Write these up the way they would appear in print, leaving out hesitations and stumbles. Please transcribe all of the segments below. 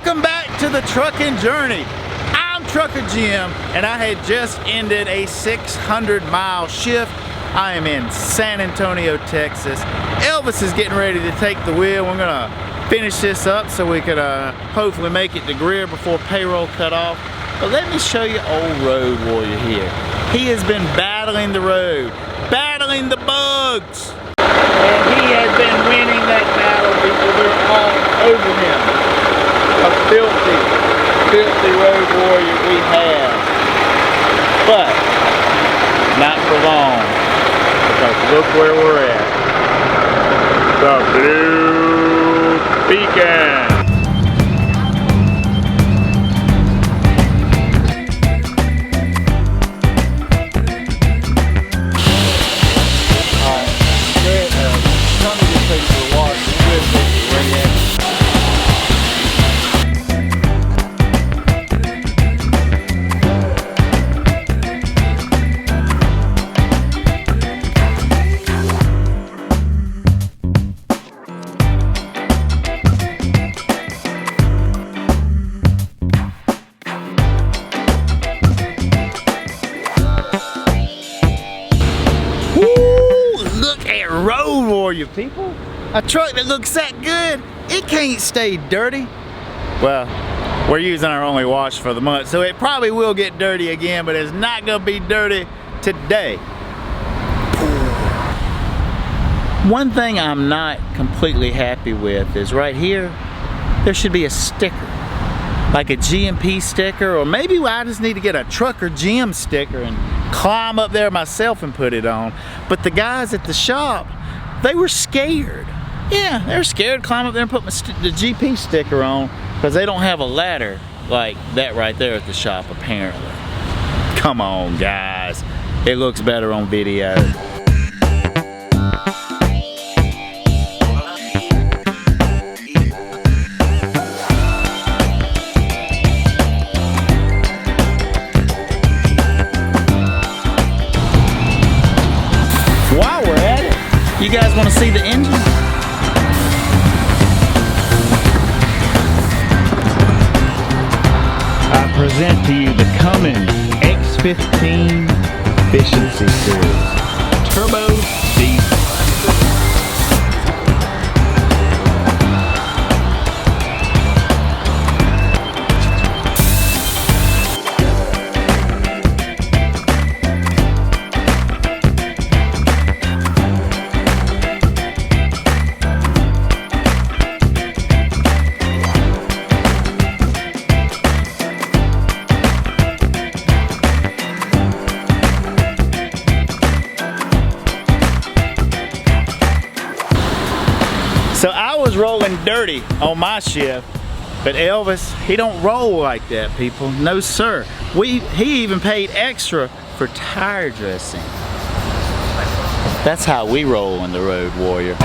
Welcome back to the trucking journey. I'm Trucker Jim, and I had just ended a 600-mile shift. I am in San Antonio, Texas. Elvis is getting ready to take the wheel. We're gonna finish this up so we could hopefully make it to Greer before payroll cut off. But let me show you old Road Warrior here. He has been battling the road, battling the bugs. And he has been winning that battle, people. They're all over him. A filthy, filthy road warrior we have. But not for long, because look where we're at. The Blue Beacon. Road Warrior, people. A truck that looks that good, it can't stay dirty. Well, we're using our only wash for the month, so it probably will get dirty again, but it's not gonna be dirty today. One thing I'm not completely happy with is right here, there should be a sticker, like a GMP sticker, or maybe I just need to get a Trucker Jim sticker and climb up there myself and put it on. But the guys at the shop, they were scared. Yeah, they're scared to climb up there and put the GP sticker on because they don't have a ladder like that right there at the shop, apparently. Come on, guys. It looks better on video. While we're at it, you guys want to see the engine? I present to you the Cummins X15 Efficiency Series Turbo Diesel. So I was rolling dirty on my shift, but Elvis, he don't roll like that, people. No, sir. He even paid extra for tire dressing. That's how we roll in the Road Warrior.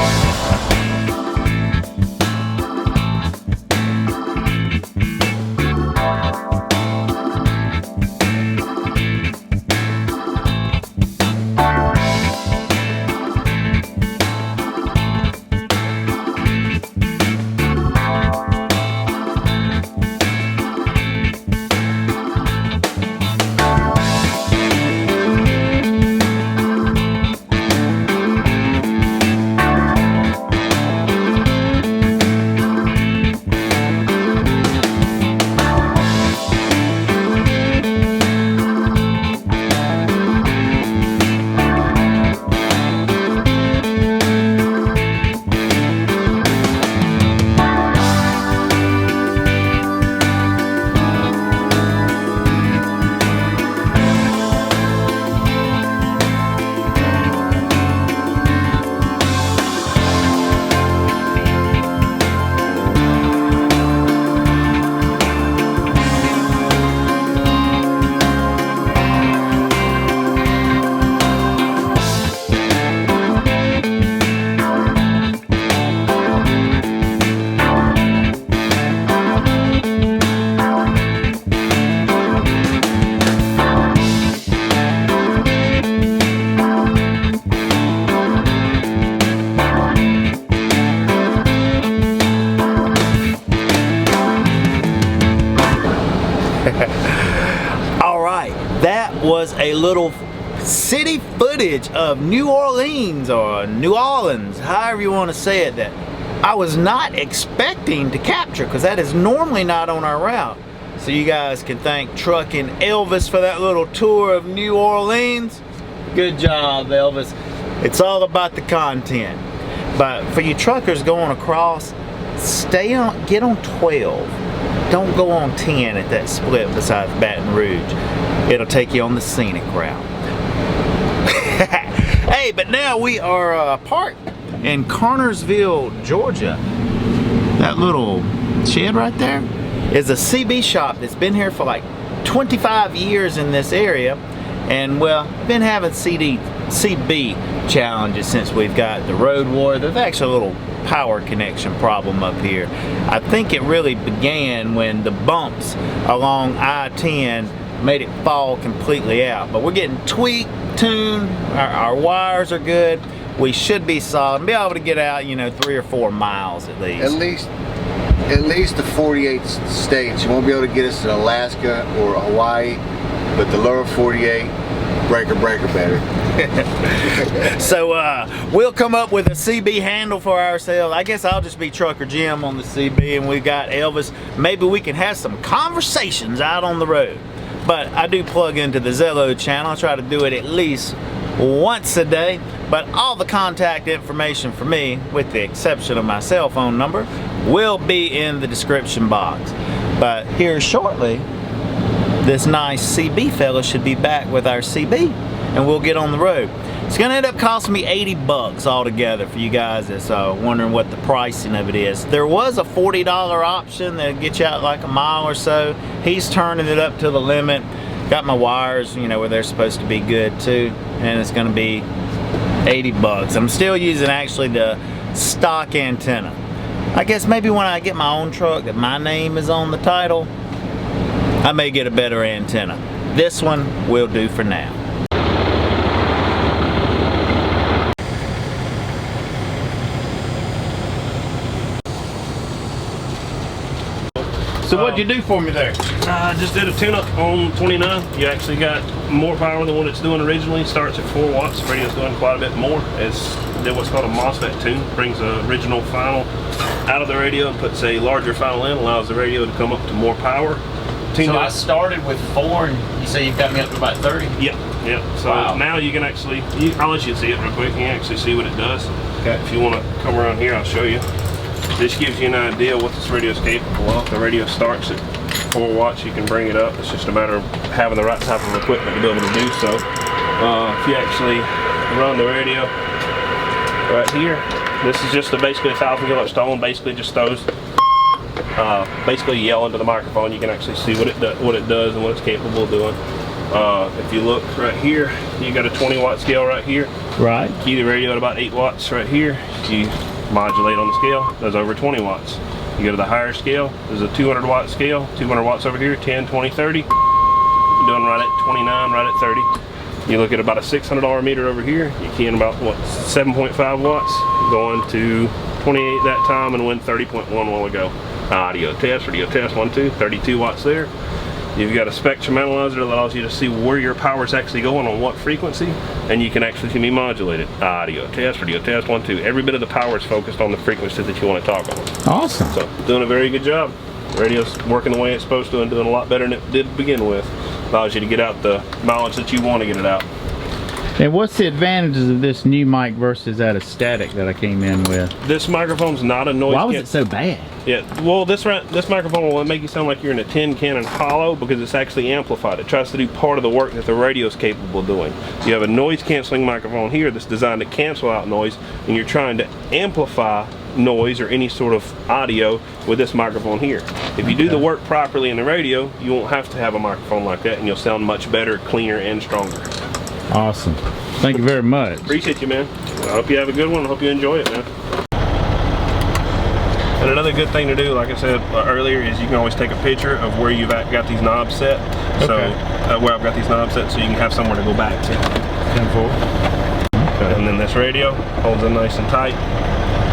a little city footage of New Orleans, or New Orleans, however you want to say it, that I was not expecting to capture, because that is normally not on our route. So you guys can thank Trucking Elvis for that little tour of New Orleans. Good job, Elvis. It's all about the content. But for you truckers going across, get on 12. Don't go on 10 at that split besides Baton Rouge. It'll take you on the scenic route. Hey, but now we are parked in Connersville, Georgia. That little shed right there is a CB shop that's been here for like 25 years in this area. And well, been having CB challenges since we've got the Road-Warrior. There's actually a little power connection problem up here. I think it really began when the bumps along I-10 made it fall completely out. But we're getting tweaked, tuned, our wires are good. We should be solid and be able to get out, you know, 3 or 4 miles at least. At least the 48 states. You won't be able to get us to Alaska or Hawaii, but the lower 48, breaker better. So we'll come up with a CB handle for ourselves. I guess I'll just be Trucker Jim on the CB, and we've got Elvis. Maybe we can have some conversations out on the road. But I do plug into the Zello channel. I try to do it at least once a day. But all the contact information for me, with the exception of my cell phone number, will be in the description box. But here shortly, this nice CB fella should be back with our CB, and we'll get on the road. It's gonna end up costing me 80 bucks altogether for you guys that's wondering what the pricing of it is. There was a $40 option that'll get you out like a mile or so. He's turning it up to the limit. Got my wires, you know, where they're supposed to be good too, and it's gonna be 80 bucks. I'm still using actually the stock antenna. I guess maybe when I get my own truck that my name is on the title, I may get a better antenna. This one will do for now. So what'd you do for me there? I just did a tune-up on 29. You actually got more power than what it's doing originally. Starts at 4 watts. The radio's doing quite a bit more. It's did what's called a MOSFET tune. Brings the original final out of the radio and puts a larger final in. Allows the radio to come up to more power. So I started with 4, and you say you've got me up to about 30? Yep. So wow. Now you can actually, I'll let you see it real quick. You can actually see what it does. Okay. If you want to come around here, I'll show you. This gives you an idea what this radio is capable of. The radio starts at 4 watts. You can bring it up. It's just a matter of having the right type of equipment to be able to do so. If you actually run the radio right here, this is just basically a 1,000 kilohertz tone. Basically just throws basically yell into the microphone. You can actually see what it does and what it's capable of doing. If you look right here, you got a 20 watt scale right here. Right. Key the radio at about 8 watts right here. You modulate on the scale, does over 20 watts. You go to the higher scale, there's a 200 watt scale, 200 watts over here, 10, 20, 30. You're doing right at 29, right at 30. You look at about a $600 meter over here, you key in about, what, 7.5 watts, going to 28 that time and went 30.1 while ago. Audio test, 1, 2, 32 watts there. You've got a spectrum analyzer that allows you to see where your power is actually going on what frequency, and you can actually be modulated. Audio test, 1, 2. Every bit of the power is focused on the frequency that you want to talk on. Awesome. So doing a very good job. The radio's working the way it's supposed to and doing a lot better than it did to begin with. Allows you to get out the mileage that you want to get it out. And what's the advantages of this new mic versus that of static that I came in with? This microphone's not a noise. Why was it so bad? Yeah, well, this microphone will make you sound like you're in a tin can and hollow because it's actually amplified. It tries to do part of the work that the radio is capable of doing. You have a noise canceling microphone here that's designed to cancel out noise, and you're trying to amplify noise or any sort of audio with this microphone here. If you do the work properly in the radio, you won't have to have a microphone like that, and you'll sound much better, cleaner, and stronger. Awesome. Thank you very much. Appreciate you, man. I hope you have a good one. I hope you enjoy it, man. And another good thing to do, like I said earlier, is you can always take a picture of where you've got these knobs set. Okay. So where I've got these knobs set, so you can have somewhere to go back to. 10-4. Okay. And then this radio holds it nice and tight.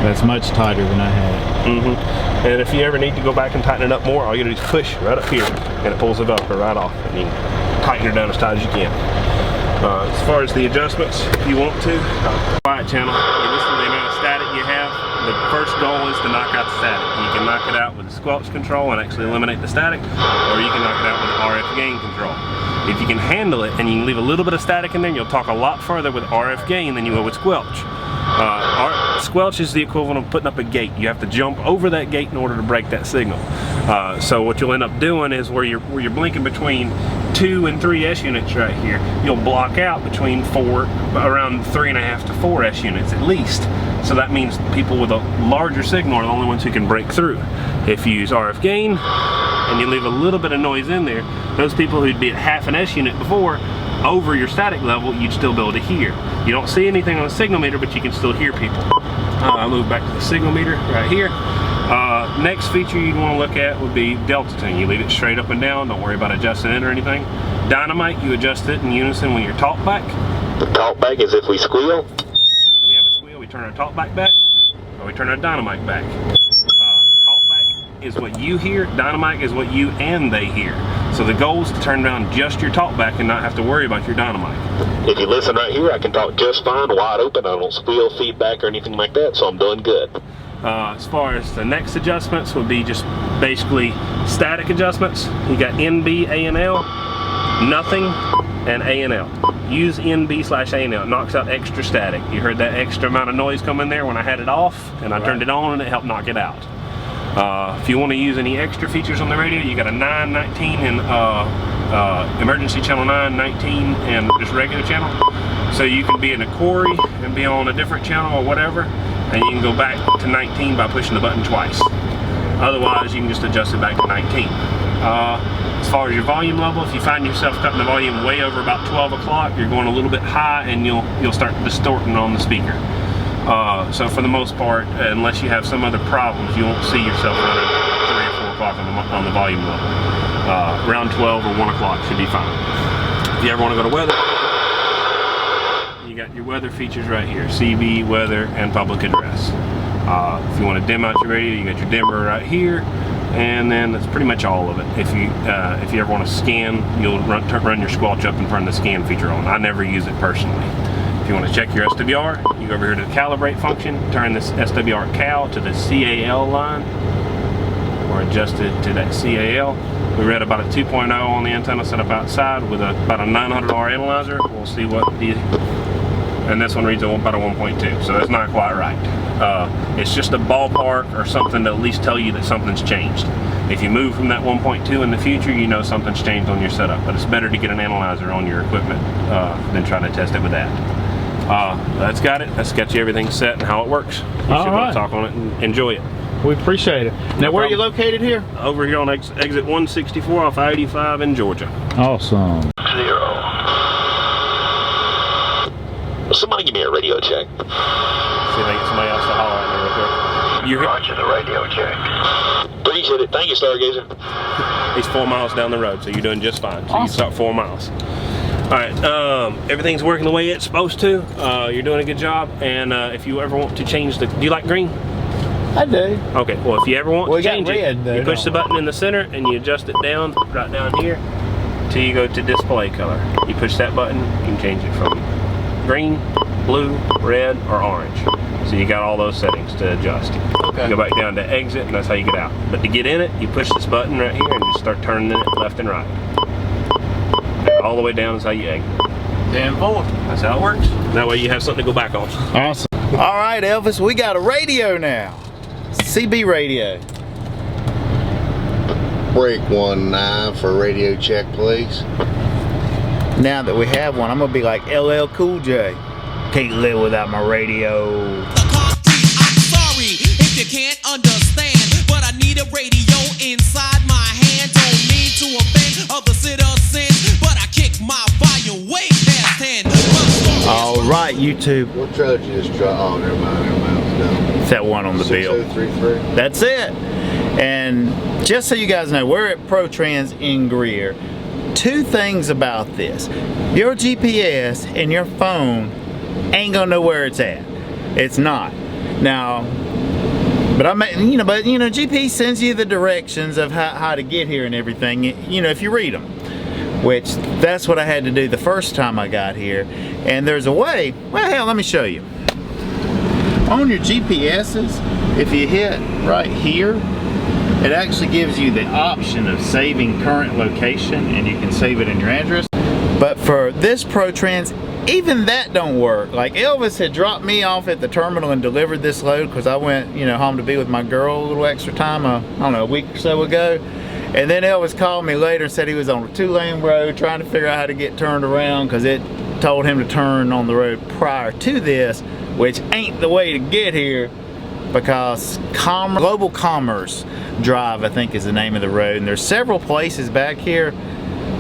That's much tighter than I had. And if you ever need to go back and tighten it up more, all you do is push right up here, and it pulls the Velcro right off, and you can tighten it down as tight as you can. As far as the adjustments, if you want to, quiet channel, you listen to the amount of static you have. The first goal is to knock out the static. You can knock it out with the squelch control and actually eliminate the static, or you can knock it out with the RF gain control. If you can handle it and you can leave a little bit of static in there, you'll talk a lot further with RF gain than you will with squelch. Squelch is the equivalent of putting up a gate. You have to jump over that gate in order to break that signal. So what you'll end up doing is where you're blinking between 2 and 3 S units right here, you'll block out between around 3.5 to 4 S units at least. So that means people with a larger signal are the only ones who can break through. If you use RF gain and you leave a little bit of noise in there, those people who'd be at half an S unit before, over your static level, you'd still be able to hear. You don't see anything on the signal meter, but you can still hear people. I'll move back to the signal meter right here. Next feature you'd want to look at would be delta tune. You leave it straight up and down, don't worry about adjusting it or anything. Dynamite, you adjust it in unison with your talk back. The talk back is if we squeal. If we have a squeal, we turn our talk back back, or we turn our dynamite back. Talk back is what you hear, dynamite is what you and they hear. So the goal is to turn down just your talk back and not have to worry about your dynamite. If you listen right here, I can talk just fine, wide open. I don't squeal, feedback, or anything like that, so I'm doing good. As far as the next adjustments would be just basically static adjustments. You got NB, A&L, nothing, and A&L. Use NB/A&L. It knocks out extra static. You heard that extra amount of noise come in there when I had it off, and I turned it on and it helped knock it out. If you want to use any extra features on the radio, you got a 9, 19, and emergency channel 9, 19, and just regular channel. So you can be in a quarry and be on a different channel or whatever, and you can go back to 19 by pushing the button twice. Otherwise, you can just adjust it back to 19. As far as your volume level, if you find yourself cutting the volume way over about 12 o'clock, you're going a little bit high and you'll start distorting on the speaker. So for the most part, unless you have some other problems, you won't see yourself running 3 or 4 o'clock on the volume level. Around 12 or 1 o'clock should be fine. If you ever want to go to weather, you got your weather features right here: CB, weather, and public address. If you want to dim out your radio, you got your dimmer right here, and then that's pretty much all of it. If you ever want to scan, you'll run your squelch up and turn the scan feature on. I never use it personally. If you want to check your SWR, you go over here to the calibrate function, turn this SWR cal to the CAL line, or adjust it to that CAL. We read about a 2.0 on the antenna set up outside with about a 900R analyzer. We'll see and this one reads about a 1.2, so that's not quite right. It's just a ballpark or something to at least tell you that something's changed. If you move from that 1.2 in the future, you know something's changed on your setup, but it's better to get an analyzer on your equipment than try to test it with that. That's got it. That's got you everything set and how it works. You should want to talk on it and enjoy it. We appreciate it. Now, where are you located here? Over here on exit 164 off I-85 in Georgia. Awesome. 0. Somebody give me a radio check. See if I get somebody else to holler at me real quick. You're Roger the radio check. Appreciate it. Thank you, Stargazer. He's 4 miles down the road, so you're doing just fine. So you start 4 miles. Alright, everything's working the way it's supposed to. You're doing a good job. And if you ever want to change do you like green? I do. Okay, well if you ever want to change red, it, you push the button in the center and you adjust it down, right down here, till you go to display color. You push that button, you can change it from green, blue, red, or orange. So you got all those settings to adjust. Okay. You go back down to exit, and that's how you get out. But to get in it, you push this button right here and just start turning it left and right. And all the way down is how you exit. 10-4. That's how it works. That way you have something to go back on. Awesome. All right, Elvis, we got a radio now. CB radio. Break 19 for radio check, please. Now that we have one, I'm gonna be like LL Cool J. Can't live without my radio. I'm sorry if you can't understand, but I need a radio inside my hand. Don't mean to offend other citizens, but I kick my volume way past 10. All right, YouTube. What trailer did you just try? Oh, never mind. It's that one on the bill. 6033. That's it. And just so you guys know, we're at ProTrans in Greer. 2 things about this. Your GPS and your phone ain't gonna know where it's at. It's not. Now, but GPS sends you the directions of how to get here and everything, if you read them. which that's what I had to do the first time I got here. And there's a way, well hell, let me show you. On your GPSs, if you hit right here, it actually gives you the option of saving current location, and you can save it in your address. But for this ProTrans, even that don't work. Like Elvis had dropped me off at the terminal and delivered this load because I went, you know, home to be with my girl a little extra time, I don't know, a week or so ago. And then Elvis called me later and said he was on a 2-lane road trying to figure out how to get turned around because it told him to turn on the road prior to this, which ain't the way to get here, because Global Commerce Drive, I think, is the name of the road. And there's several places back here,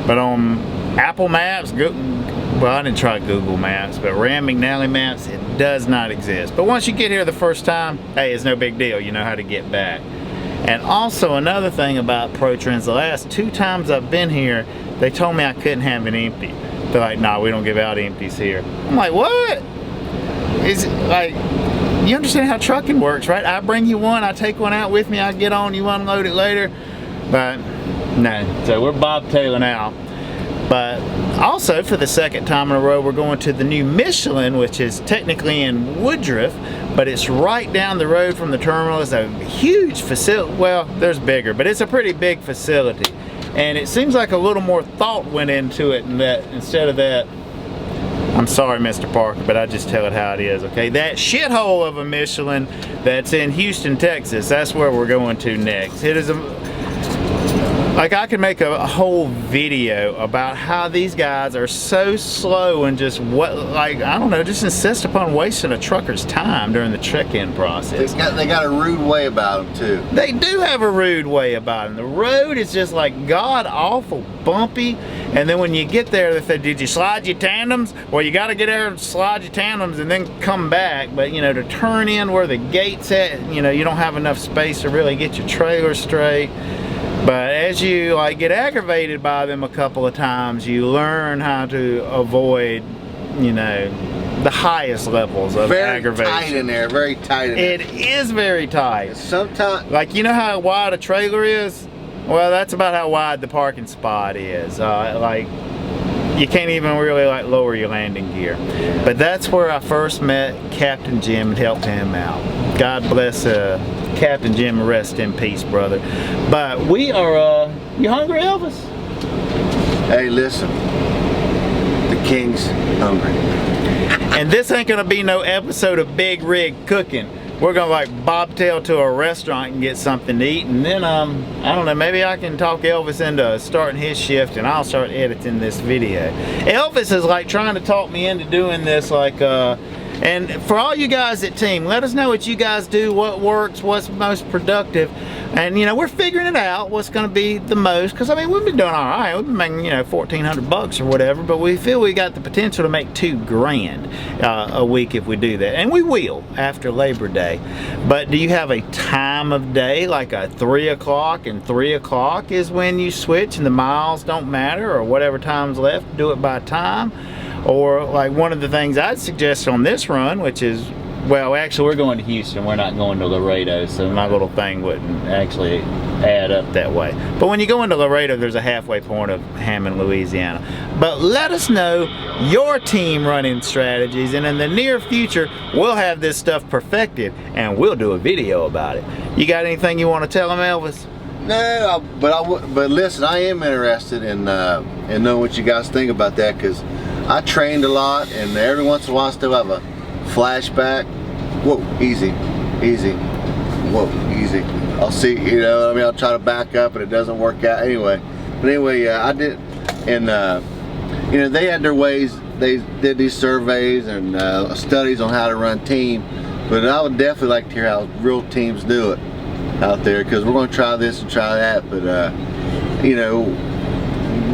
but on Apple Maps, well, I didn't try Google Maps, but Rand McNally Maps, it does not exist. But once you get here the first time, hey, it's no big deal. You know how to get back. And also another thing about ProTrans, the last 2 times I've been here, they told me I couldn't have an empty. They're like, nah, we don't give out empties here. I'm like, what? Is it like, you understand how trucking works, right? I bring you one, I take one out with me, I get on, you unload it later. But no, so we're bobtailing out. But also for the second time in a row, we're going to the new Michelin, which is technically in Woodruff, but it's right down the road from the terminal. It's a huge facility. Well, there's bigger, but it's a pretty big facility. And it seems like a little more thought went into it, and that instead of that, I'm sorry, Mr. Parker, but I just tell it how it is, okay? That shithole of a Michelin that's in Houston, Texas, that's where we're going to next. It is like, I could make a whole video about how these guys are so slow and just like, I don't know, just insist upon wasting a trucker's time during the check-in process. They got a rude way about them too. They do have a rude way about them. The road is just like god-awful bumpy, and then when you get there, they say, did you slide your tandems? Well, you got to get there and slide your tandems and then come back, but you know, to turn in where the gate's at, you know, you don't have enough space to really get your trailer straight. But as you like get aggravated by them a couple of times, you learn how to avoid, you know, the highest levels of aggravation. Very tight in there, very tight in there. It is very tight. Sometimes, like, you know how wide a trailer is? Well, that's about how wide the parking spot is. Like, you can't even really like lower your landing gear. But that's where I first met Captain Jim and helped him out. God bless Captain Jim, rest in peace, brother. But we are, you hungry, Elvis? hey, listen, the king's hungry. And this ain't gonna be no episode of Big Rig Cooking. We're gonna like bobtail to a restaurant and get something to eat, and then I don't know, maybe I can talk Elvis into starting his shift and I'll start editing this video. Elvis is like trying to talk me into doing this, like and for all you guys at team, let us know what you guys do, what works, what's most productive. And you know, we're figuring it out, what's going to be the most, because I mean, we've been doing all right. We've been making, you know, $1,400 or whatever, but we feel we got the potential to make $2 grand a week if we do that, and we will after Labor Day. But do you have a time of day, like a 3 o'clock, and 3 o'clock is when you switch and the miles don't matter, or whatever time's left, do it by time? Or like one of the things I'd suggest on this run, which is, well, actually we're going to Houston, we're not going to Laredo, so my little thing wouldn't actually add up that way. But when you go into Laredo, there's a halfway point of Hammond, Louisiana. But let us know your team running strategies, and in the near future, we'll have this stuff perfected and we'll do a video about it. You got anything you want to tell them, Elvis? No, but listen, I am interested in knowing what you guys think about that, because I trained a lot, and every once in a while I still have a flashback. Whoa, easy, easy, whoa, easy. I'll see, you know what I mean, I'll try to back up and it doesn't work out anyway. But anyway, I did, and you know, they had their ways, they did these surveys and studies on how to run team, but I would definitely like to hear how real teams do it out there, because we're going to try this and try that, but you know,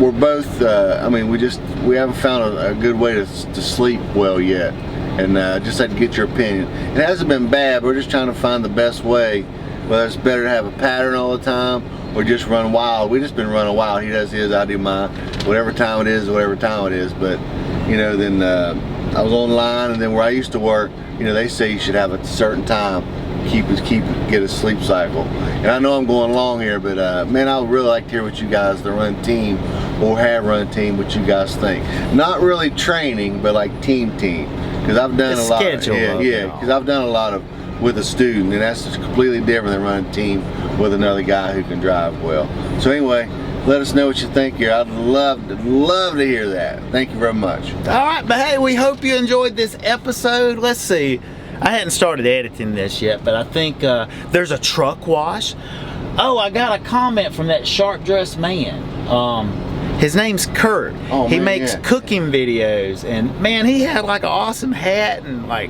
we're both, I mean, we haven't found a good way to sleep well yet, and just like to get your opinion. It hasn't been bad, we're just trying to find the best way, whether it's better to have a pattern all the time or just run wild. We just been running wild. He does his, I do mine, whatever time it is, whatever time it is. But you know, then I was online, and then where I used to work, you know, they say you should have a certain time, get a sleep cycle. And I know I'm going long here, but man, I would really like to hear what you guys, the run team, or have run a team, what you guys think. Not really training, but like team, because I've done a lot. Because I've done a lot of with a student, and that's just completely different than running a team with another guy who can drive well. So anyway, let us know what you think here. I'd love to hear that. Thank you very much. All right, but hey, we hope you enjoyed this episode. Let's see. I hadn't started editing this yet, but I think there's a truck wash. Oh, I got a comment from that sharp-dressed man. His name's Kurt. Oh, he man, makes cooking videos, and man, he had like an awesome hat and like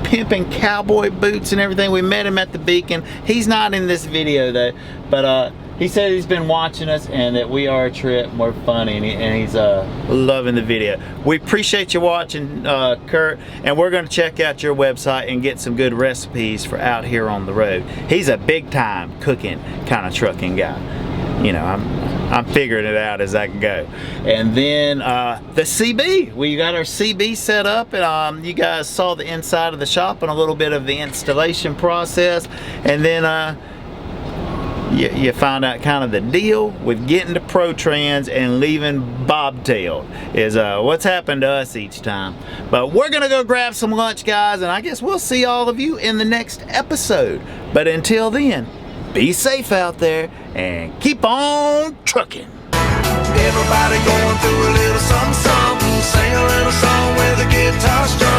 pimping cowboy boots and everything. We met him at the Beacon. He's not in this video though, but he said he's been watching us and that we are a trip and we're funny, and he's loving the video. We appreciate you watching, Kurt, and we're going to check out your website and get some good recipes for out here on the road. He's a big time cooking kind of trucking guy. You know, I'm figuring it out as I can go. And then the CB, we got our CB set up, and you guys saw the inside of the shop and a little bit of the installation process. And then you find out kind of the deal with getting to Pro-Trans and leaving bobtailed is what's happened to us each time. But we're gonna go grab some lunch, guys, and I guess we'll see all of you in the next episode. But until then, be safe out there and keep on trucking. Everybody going through a little something, something. Sing a little song with a guitar strum.